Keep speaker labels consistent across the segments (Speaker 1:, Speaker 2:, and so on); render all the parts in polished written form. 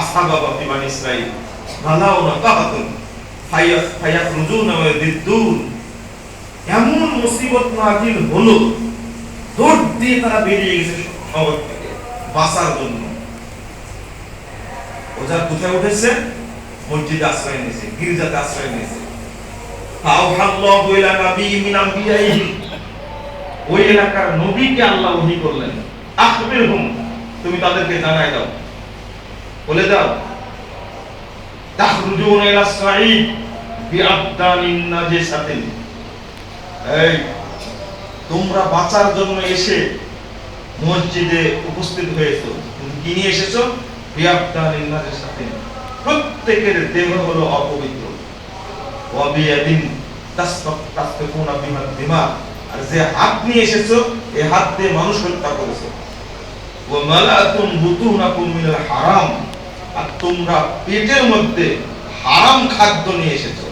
Speaker 1: আসহাবা বানি ইসরাঈল বালাউনা কাহাতুন ফায়াখরুজুনা ওয়া ইয়াদিদ্দুন, এমন মুসিবত নাযিল হলো, দৌড় দিয়ে তারা বেরিয়ে গেছে শহর থেকে বাঁচার জন্য। ওরা কোথায় উঠেছে? মসজিদে আশ্রয় নিয়েছে, গির্জাতে আশ্রয় নিয়েছে। ফাআওহাল্লাহু ইলা নাবিয়্যিন মিন আনবিয়াইহি, ওই এলাকার নবীকে আল্লাহ ওহী করলেন, আখবিরহুম, তুমি তাদেরকে জানায় দাও, বলে দাও, তাখরুজুনা ইলা সাঈদ বিআবদানিন নাজিসাতিন, এই তোমরা বাঁচার জন্য এসে মসজিদে উপস্থিত হয়েছো, তুমি কি নিয়ে এসেছো? বিআবদানিন নাজিসাতিন, প্রত্যেকের দেহ হলো অপবিত্র। ওয়া বিয়াদিন তাসফিকুনা বিহা দিমা, আর যে হাত নিয়ে এসেছো এই হাত দিয়ে মানুষ হত্যা করেছো। ওয়া মালাতুম বুতুনাকুম মিনাল হারাম, আর তোমরা পেটের মধ্যে হারাম খাদ্য নিয়ে এসেছো।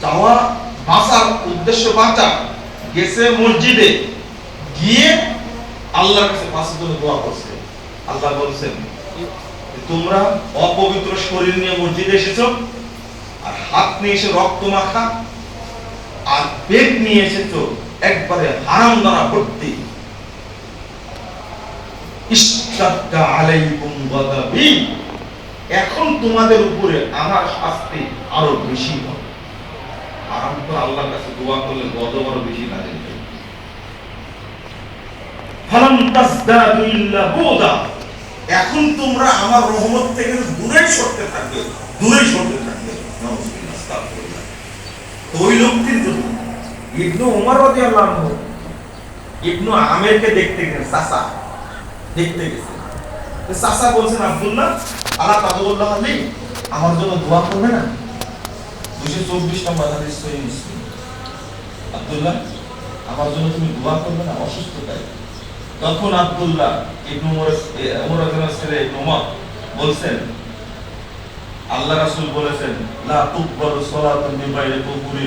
Speaker 1: চাওয়া বাঁচার উদ্দেশ্য, বাঁচা, গেছে মসজিদে, গিয়ে আল্লাহর কাছে বাঁচার জন্য দোয়া করছে। আল্লাহ বলছেন তোমরা অপবিত্র শরীর নিয়ে মসজিদে এসেছো, আর হাত নিয়ে এসে রক্ত মাখা, আর পেট নিয়ে এসেছো একবারে হারাম দ্বারা ভর্তি। ইশতাদ্দা আলাইকুম গাদাবি, এখন তোমাদের উপরে আমার শাস্তি আরো বেশি হবে। হারাম তো আল্লাহর কাছে দোয়া করলে গজব আরো বেশি নাযিল হবে। ফালাম তাজদাদু ইল্লা বুদা, এখন তোমরা আমার রহমত থেকে দূরেই সরতে থাকবে, দূরেই সরতে থাকবে। নাউযুবিল্লাহ, আস্তাগফিরুল্লাহ। তো ওই লোকটির জন্য ইবনু উমর রাদিয়াল্লাহু আনহু ইবনু আমেরকে দেখতে গেছেন, চাচা দেখতে গেছেন। তো চাচা বলছেন, আব্দুল্লাহ আলা তাদুল্লাহ আলী, আমার জন্য দোয়া করবে না? 224 নম্বর হাদিস সহিহ মুসলিম। আব্দুল্লাহ, আমার জন্য তুমি দোয়া করবে না অসুস্থতায়? তখন আব্দুল্লাহ ইবনু উমর রাদিয়াল্লাহু ছেলে ইবনু উমর বলছেন, আল্লাহ রাসূল বলেছেন লা তুকবালু সালাতুন মিন বাইনি কুবুরি